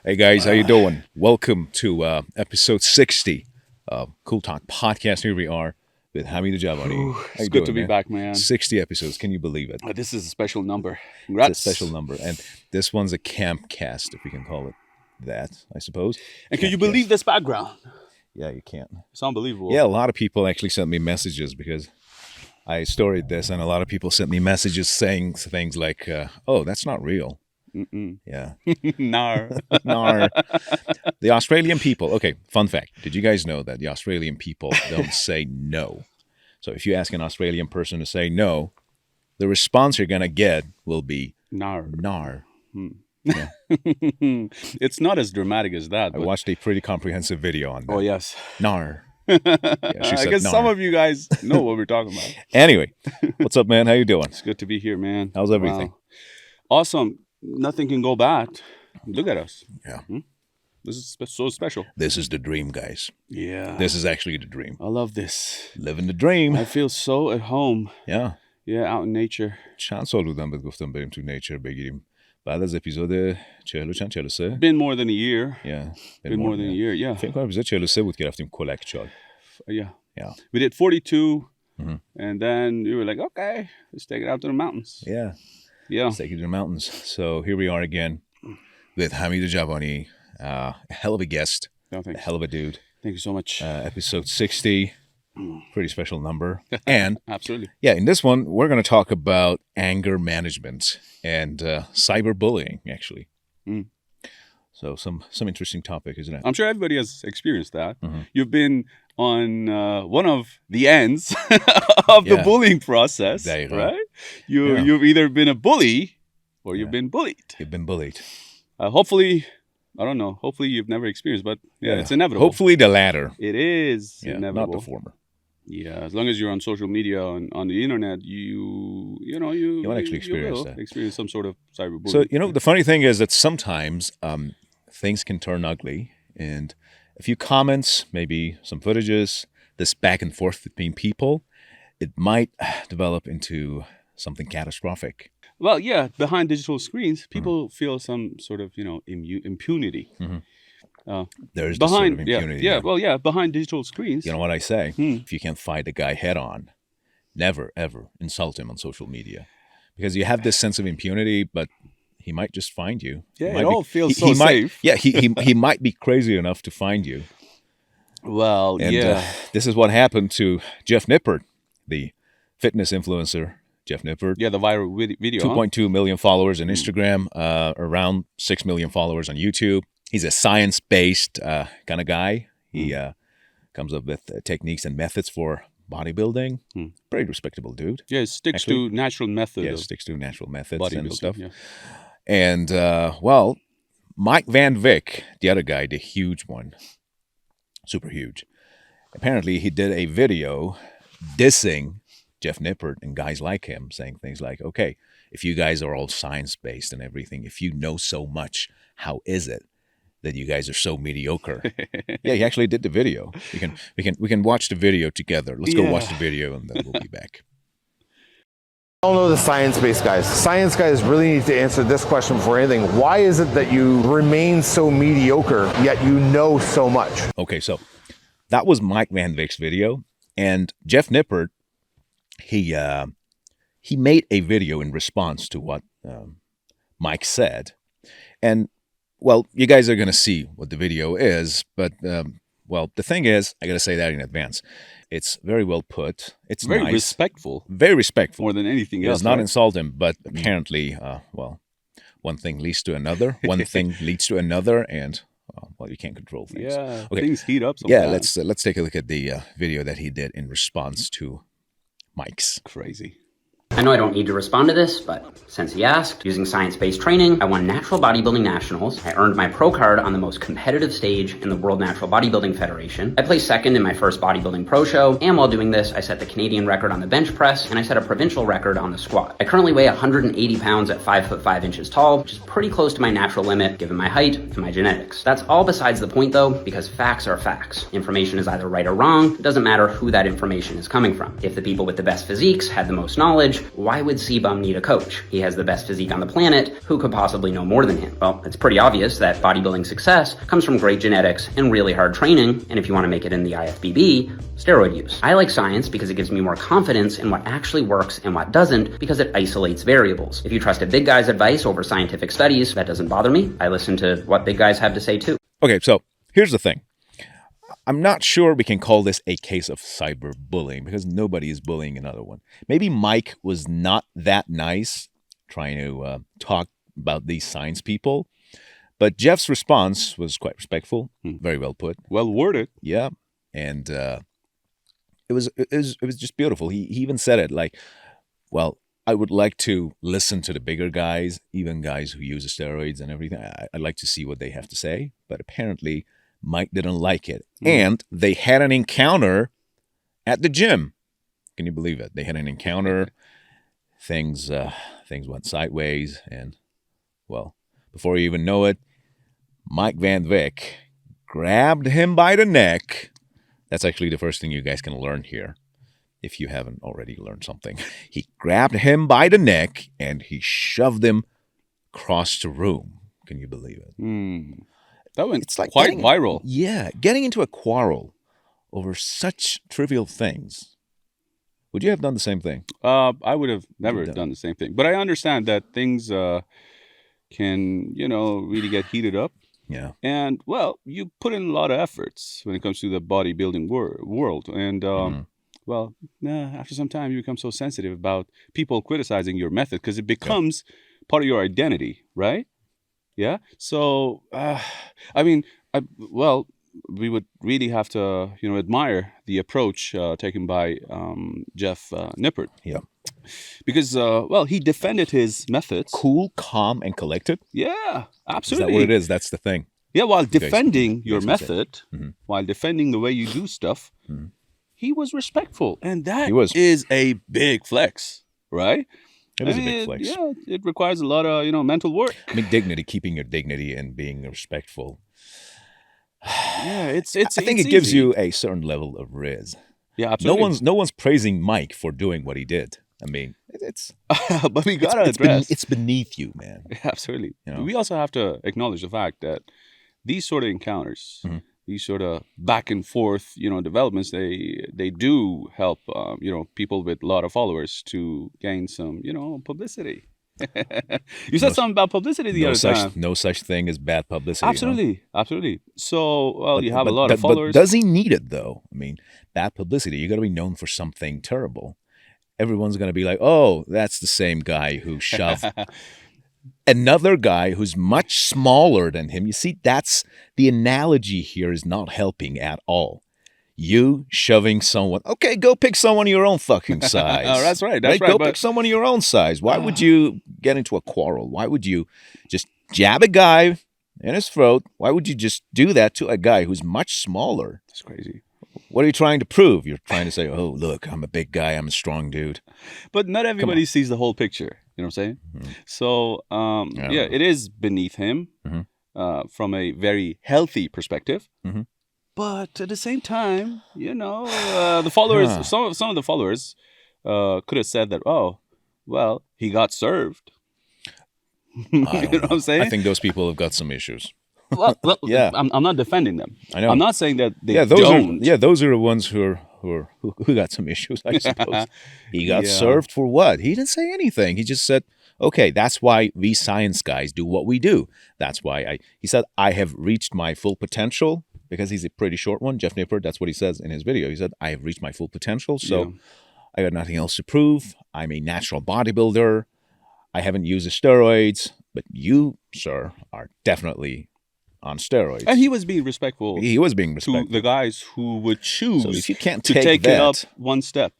Hey guys, how you doing? Welcome to episode 60 of Cool Talk Podcast. Here we are with Hamid Jabani. It's good to be back, man. 60 episodes, can you believe it? This is a special number. Congrats. It's a special number, and this one's a camp cast, if we can call it that, I suppose. And can you believe this background? Yeah, you can't. It's unbelievable. Yeah, a lot of people actually sent me messages because I storied this, and a lot of people sent me messages saying things like, oh, that's not real. Mm-mm. Yeah. Nar. Nar. The Australian people. Okay, fun fact. Did you guys know that the Australian people don't say no? So if you ask an Australian person to say no, the response you're going to get will be Nar. Nar. Yeah. It's not as dramatic as that. I watched a pretty comprehensive video on that. Oh, yes. Nar. Yeah, I guess Nar. some of you guys know what we're talking about. Anyway, what's up, man? How you doing? It's good to be here, man. How's everything? Wow. Awesome. Nothing can go bad. Look at us. Yeah. This is so special. This is the dream, guys. Yeah. This is actually the dream. I love this. Living the dream. I feel so at home. Yeah. Yeah, out in nature. چند سال بودم بهت گفتم بریم تو نیچر بگیریم بعد از اپیزود 43 Been more than a year. Yeah. Been more than a year, yeah. فکر کنم اپیزود 43 بود که رفتیم کلک چال. Yeah. Yeah. We did 42, Mm-hmm. and then you were like, okay, let's take it out to the mountains. Yeah. Yeah. Let's take it to the mountains. So here we are again with Hamid Jabani, a hell of a guest, No, a thanks. hell of a dude. Thank you so much. Episode 60, pretty special number. And Absolutely. yeah, in this one, we're going to talk about anger management and cyberbullying, actually. Mm. So some interesting topic, isn't it? I'm sure everybody has experienced that. Mhm. You've been on one of the ends of the Yeah. bullying process, There you go. right? Yeah. You've either been a bully or you've been bullied. You've been bullied. Hopefully, I don't know. Hopefully you've never experienced, but yeah, it's inevitable. Hopefully the latter. It is Yeah, inevitable. not the former. Yeah, as long as you're on social media and on the internet, you won't actually experience will that. experience some sort of cyberbullying. So, the funny thing is that sometimes things can turn ugly, and a few comments, maybe some footages, this back and forth between people, it might develop into something catastrophic. Well, yeah, behind digital screens, people feel some sort of impunity. There's this sort of impunity. Yeah, behind digital screens. You know what I say? If you can't fight a guy head on, never, ever insult him on social media. Because you have this sense of impunity, but he might just find you. Yeah, He it might all feels he so might, safe. Yeah, he might be crazy enough to find you. Well, And yeah. this is what happened to Jeff Nippert, the fitness influencer. Jeff Nippert. Yeah, the viral video. 2.2 million followers on Instagram, around 6 million followers on YouTube. He's a science-based kind of guy. He comes up with techniques and methods for bodybuilding. Pretty respectable dude. Yeah, it sticks to natural methods. Yeah, sticks to natural methods and bodybuilding, stuff. yeah. And, well, Mike Van Vick, the other guy, the huge one, super huge. Apparently, he did a video dissing Jeff Nippert and guys like him, saying things like, okay, if you guys are all science-based and everything, if you know so much, how is it that you guys are so mediocre? Yeah, he actually did the video. We can watch the video together. Let's go watch the video and then we'll be back. I don't know the science-based guys. Science guys really need to answer this question before anything. Why is it that you remain so mediocre, yet you know so much? Okay, so that was Mike Van Vick's video. And Jeff Nippert, he made a video in response to what Mike said. And, well, you guys are going to see what the video is. But, well, the thing is, I got to say that in advance. It's very well put. It's Very nice. respectful. Very respectful. More than anything It else. does not right? insult him, but apparently, well, one thing leads to another. One thing leads to another. And, well, you can't control things. Yeah, Okay. things heat up sometimes. Yeah, let's take a look at the video that he did in response to Mike's. Crazy. I know I don't need to respond to this, but since he asked, using science-based training, I won Natural Bodybuilding Nationals. I earned my pro card on the most competitive stage in the World Natural Bodybuilding Federation. I placed second in my first bodybuilding pro show, and while doing this, I set the Canadian record on the bench press, and I set a provincial record on the squat. I currently weigh 180 pounds at 5 foot 5 inches tall, which is pretty close to my natural limit given my height and my genetics. That's all besides the point though, because facts are facts. Information is either right or wrong. It doesn't matter who that information is coming from. If the people with the best physiques had the most knowledge, why would C-Bum need a coach? He has the best physique on the planet. Who could possibly know more than him? Well, it's pretty obvious that bodybuilding success comes from great genetics and really hard training, and if you want to make it in the IFBB, steroid use. I like science because it gives me more confidence in what actually works and what doesn't, because it isolates variables. If you trust a big guy's advice over scientific studies, that doesn't bother me. I listen to what big guys have to say too. Okay, so here's the thing. I'm not sure we can call this a case of cyberbullying because nobody is bullying another one. Maybe Mike was not that nice trying to talk about these science people, but Jeff's response was quite respectful, very well put. Well worded. Yeah, and it was just beautiful. He even said it like, well, I would like to listen to the bigger guys, even guys who use steroids and everything. I'd like to see what they have to say, but apparently Mike didn't like it. And they had an encounter at the gym. Can you believe it? They had an encounter. Things went sideways. And, well, before you even know it, Mike Van Vick grabbed him by the neck. That's actually the first thing you guys can learn here, if you haven't already learned something. He grabbed him by the neck and he shoved him across the room. Can you believe it? That went It's like quite viral. Yeah, getting into a quarrel over such trivial things. Would you have done the same thing? I would have never done the same thing. But I understand that things can, really get heated up. Yeah. And, well, you put in a lot of efforts when it comes to the bodybuilding world. And, after some time, you become so sensitive about people criticizing your method because it becomes part of your identity, right? Yeah. So, we would really have to, admire the approach taken by Jeff Nippert. Yeah. Because, he defended his methods. Cool, calm, and collected. Yeah, absolutely. Is that what it is? That's the thing. Yeah, while defending your guys method, while defending the way you do stuff, he was respectful. And that is a big flex, right? It is a big flex. Yeah, it requires a lot of, mental work. I mean, dignity, keeping your dignity and being respectful. Yeah, it's I think it gives you a certain level of riz. Yeah, absolutely. No one's praising Mike for doing what he did. I mean, it's but we gotta address it's beneath you, man. Absolutely. We also have to acknowledge the fact that these sort of encounters, these sort of back and forth, developments, they do help, people with a lot of followers to gain some, publicity. You said something about publicity the other time. No such thing as bad publicity. Absolutely, absolutely. So, you have a lot of followers. But does he need it though? I mean, bad publicity. You got to be known for something terrible. Everyone's going to be like, "Oh, that's the same guy who shoved another guy who's much smaller than him." You see, that's the analogy here is not helping at all. You shoving someone. Okay, go pick someone your own fucking size. Oh, that's right. That's right. Go pick someone your own size. Why would you get into a quarrel? Why would you just jab a guy in his throat? Why would you just do that to a guy who's much smaller? That's crazy. What are you trying to prove? You're trying to say, oh, look, I'm a big guy. I'm a strong dude. But not everybody sees the whole picture. You know what I'm saying? So, it is beneath him from a very healthy perspective. But at the same time, the followers, some of the followers could have said that, oh, well, he got served. You know what I'm saying? I think those people have got some issues. Well, I'm not defending them. I know. I'm not saying that they those don't. Those are the ones who got some issues, I suppose. He got served for what? He didn't say anything. He just said, okay, that's why we science guys do what we do. That's why he said, I have reached my full potential, because he's a pretty short one. Jeff Nippert, that's what he says in his video. He said, I have reached my full potential, so I got nothing else to prove. I'm a natural bodybuilder. I haven't used the steroids, but you, sir, are definitely on steroids. And he was being respectful. He was being respectful to the guys who would choose if you can't to take it up one step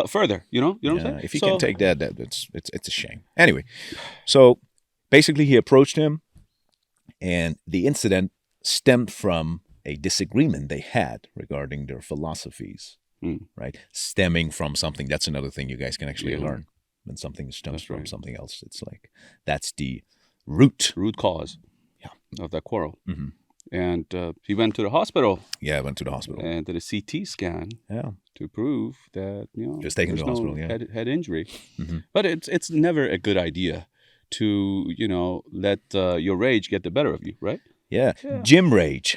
further. You know what I'm saying? If you can't take that, it's a shame. Anyway, so basically he approached him, and the incident stemmed from a disagreement they had regarding their philosophies, right? Stemming from something. That's another thing you guys can actually learn. When something stems from something else, it's like that's the root cause of that quarrel. And he went to the hospital. Yeah, I went to the hospital. And did a CT scan to prove that, just taken to the hospital, head injury. Mm-hmm. But it's never a good idea to, let your rage get the better of you, right? Yeah. Gym rage.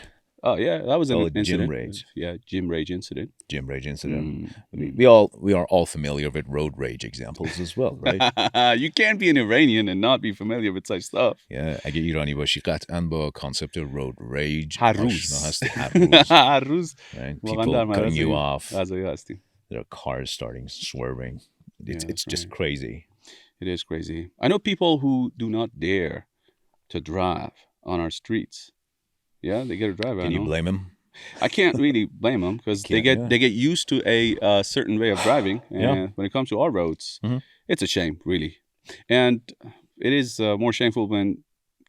Oh yeah, that was an incident. Gym rage. Yeah, gym rage incident. Gym rage incident. We are all familiar with road rage examples as well, right? You can't be an Iranian and not be familiar with such stuff. Yeah, اگه ایرانی باشی قطعاً با کانسپت road rage هر روز هستی. هر روز. Right? People cutting you off. There are cars starting swerving. It's just crazy. It is crazy. I know people who do not dare to drive on our streets. Yeah, they get a drive. Can you blame him? I can't really blame them because they get used to a certain way of driving. And when it comes to our roads, it's a shame, really. And it is more shameful when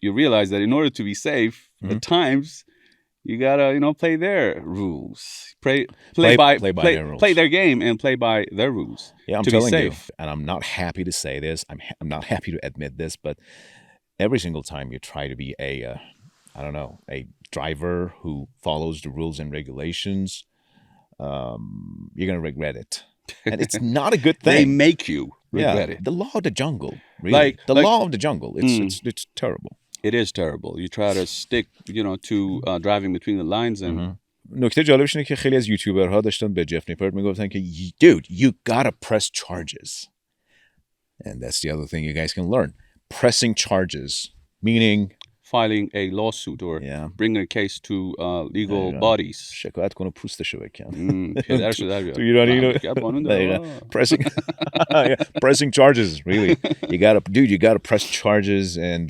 you realize that in order to be safe, at times you gotta play their rules, play their rules, play their game, and play by their rules. Yeah, I'm telling you, and I'm not happy to say this. I'm not happy to admit this, but every single time you try to be a driver who follows the rules and regulations, you're going to regret it. And it's not a good thing. They make you regret it. The law of the jungle, really. The law of the jungle. It's terrible. It is terrible. You try to stick, to driving between the lines and... نکته جالبش اینه که خیلی از یوتیوبرها داشتن به جف نیپرت میگفتن که dude, you gotta press charges. And that's the other thing you guys can learn. Pressing charges, meaning... filing a lawsuit or bringing a case to legal bodies. شکایت کنه پوستشو بکن. پدرشو در بیار. تو ایرانی pressing charges, really. You gotta press charges, and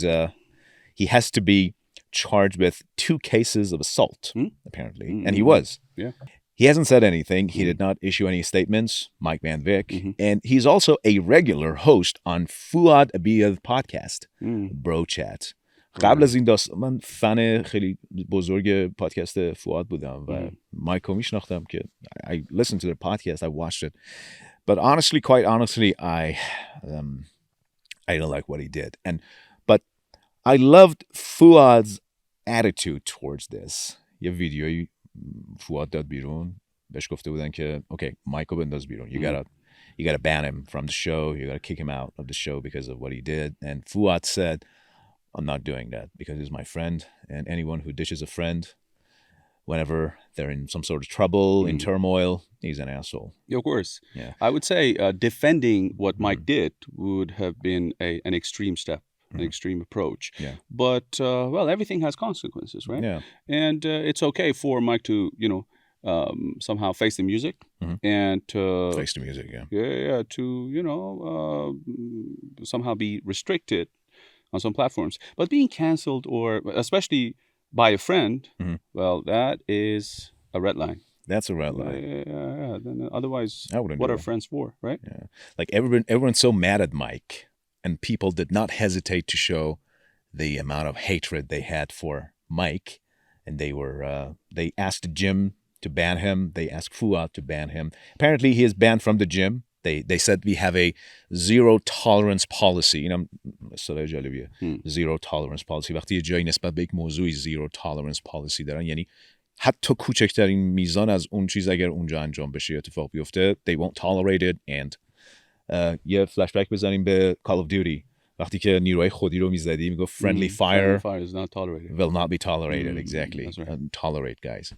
he has to be charged with 2 cases of assault, apparently. And he was. Yeah. He hasn't said anything. He did not issue any statements, Mike Van Vick. And he's also a regular host on feud podcast, Bro Chat. قبل از این داستان من فن خیلی بزرگ پادکست فواد بودم و مایکو میشناختم که I listened to their podcast, I watched it. But quite honestly, I don't like what he did. But I loved Fuad's attitude towards this. یه ویدیوی فواد داد بیرون، بهش گفته بودن که okay, مایکو بنداز بیرون. You gotta ban him from the show. You gotta kick him out of the show because of what he did. And Fuad said, I'm not doing that because he's my friend, and anyone who dishes a friend whenever they're in some sort of trouble, in turmoil, he's an asshole. Yeah, of course. Yeah. I would say defending what Mike did would have been an extreme step, an extreme approach. Yeah. But, everything has consequences, right? Yeah. And it's okay for Mike to, somehow face the music and face the music, to, somehow be restricted on some platforms. But being canceled, or especially by a friend, well, that is a red line. That's a red line. Yeah. Then otherwise, what are friends for, right? Yeah. Like everyone's so mad at Mike, and people did not hesitate to show the amount of hatred they had for Mike, and they asked the gym to ban him. They asked Fuad to ban him. Apparently, he is banned from the gym. They said we have a zero tolerance policy. اصطلاح جالبیه. Zero tolerance policy. وقتی یه جایی نسبت به یک موضوعی zero tolerance policy دارن، یعنی حتی کوچکترین میزان از اون چیز اگر اونجا انجام بشه یا اتفاق بیفته they won't tolerate it. And یه فلش بک بزنیم به Call of Duty. وقتی که نیروهای خودی رو میزدی میگفت friendly fire is not tolerated. Will not be tolerated. Exactly. That's right. Tolerate, guys.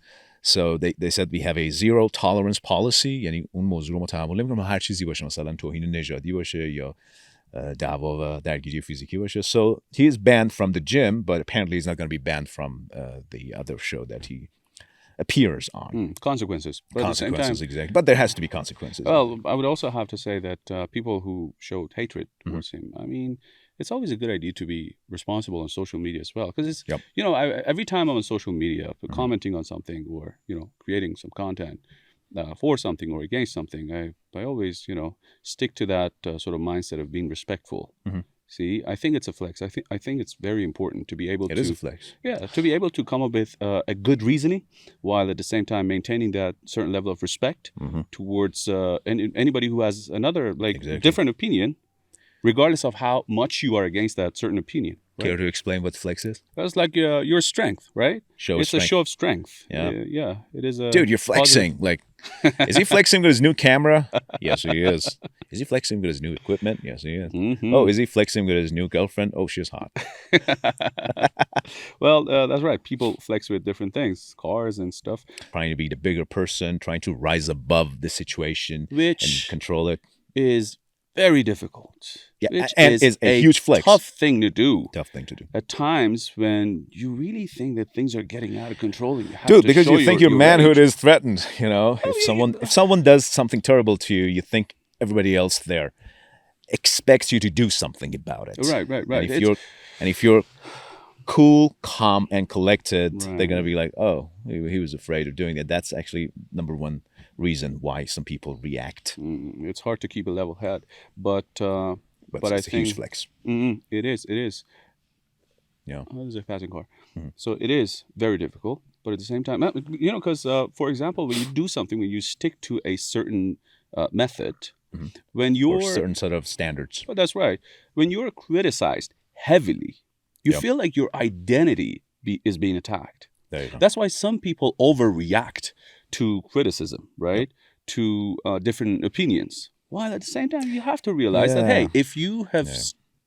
So they said we have a zero tolerance policy. یعنی اون موضوع رو ما تحمل نمی‌کنیم، هر چیزی باشه، مثلا توهین نژادی باشه یا دعوا و درگیری فیزیکی باشه. So he is banned from the gym, but apparently he's not going to be banned from the other show that he appears on. Consequences. But consequences, exactly. But there has to be consequences. Well, I would also have to say that people who showed hatred towards him, I mean, it's always a good idea to be responsible on social media as well. Because it's, every time I'm on social media, commenting on something or, creating some content for something or against something, I always, stick to that sort of mindset of being respectful. See, I think it's a flex. I think it's very important to be able to... It is a flex. Yeah, to be able to come up with a good reasoning while at the same time maintaining that certain level of respect towards anybody who has another, different opinion. regardless of how much you are against that certain opinion. Right? Care to explain what flex is? That's like your strength, right? It's a show of strength. Yeah. Yeah, it is a... Dude, you're flexing. Like, is he flexing with his new camera? Yes, he is. Is he flexing with his new equipment? Yes, he is. Mm-hmm. Oh, is he flexing with his new girlfriend? Oh, she's hot. Well, that's right. People flex with different things, cars and stuff. Trying to be the bigger person, trying to rise above the situation Which and control it. Is very difficult. Yeah, which and is a huge flex. Tough thing to do. Tough thing to do. At times when you really think that things are getting out of control, and you have Dude, to because show you think your manhood rage. is threatened, you know? If someone does something terrible to you, you think everybody else there expects you to do something about it. Right. And if you're cool, calm, and collected, Right. they're gonna be like, "Oh, he was afraid of doing that." That's actually number one reason why some people react. It's hard to keep a level head, but I it's a think huge flex. It is. Yeah. Oh, there's a passing car. So it is very difficult, but at the same time, you know, because for example, when you do something, when you stick to a certain method, when you're Or certain sort of standards. Well, that's right. When you're criticized heavily, you Yep. feel like your identity is being attacked. There you go. That's why some people overreact to criticism, right? To different opinions. While at the same time, you have to realize that, hey, if you have,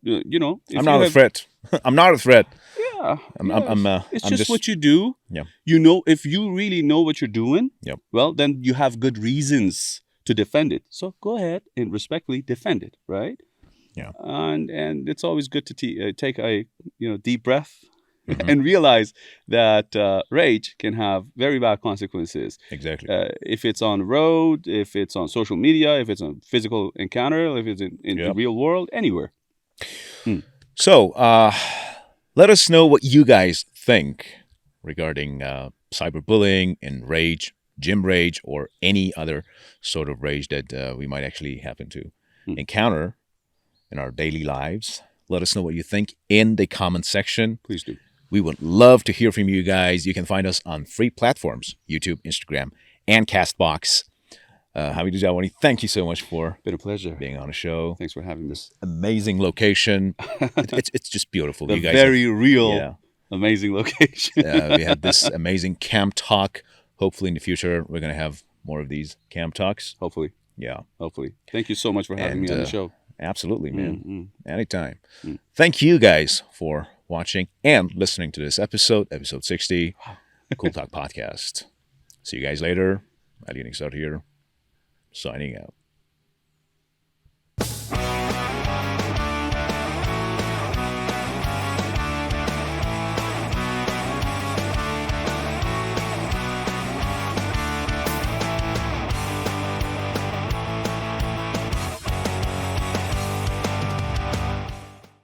you know, if I'm you not a have, threat. I'm not a threat. Yeah, it's I'm just what you do. Yeah. You know, if you really know what you're doing, Yep. well, then you have good reasons to defend it. So go ahead and respectfully defend it, right? Yeah. And it's always good to take a deep breath and realize that rage can have very bad consequences. Exactly. If it's on the road, if it's on social media, if it's on physical encounter, if it's in the real world, anywhere. So, let us know what you guys think regarding cyberbullying and rage, gym rage, or any other sort of rage that we might actually happen to encounter in our daily lives. Let us know what you think in the comment section. Please do. We would love to hear from you guys. You can find us on free platforms, YouTube, Instagram, and CastBox. Hamidou Jawani, thank you so much for Been a pleasure being on the show. Thanks for having me. This amazing location. It's just beautiful. The You guys very have- real, amazing location. we had this amazing camp talk. Hopefully in the future, we're going to have more of these camp talks. Hopefully. Yeah. Hopefully. Thank you so much for having me on the show. Absolutely, man. Anytime. Thank you guys for watching and listening to this episode 60, Cool Talk Podcast. See you guys later. Ali Nixar here, signing out.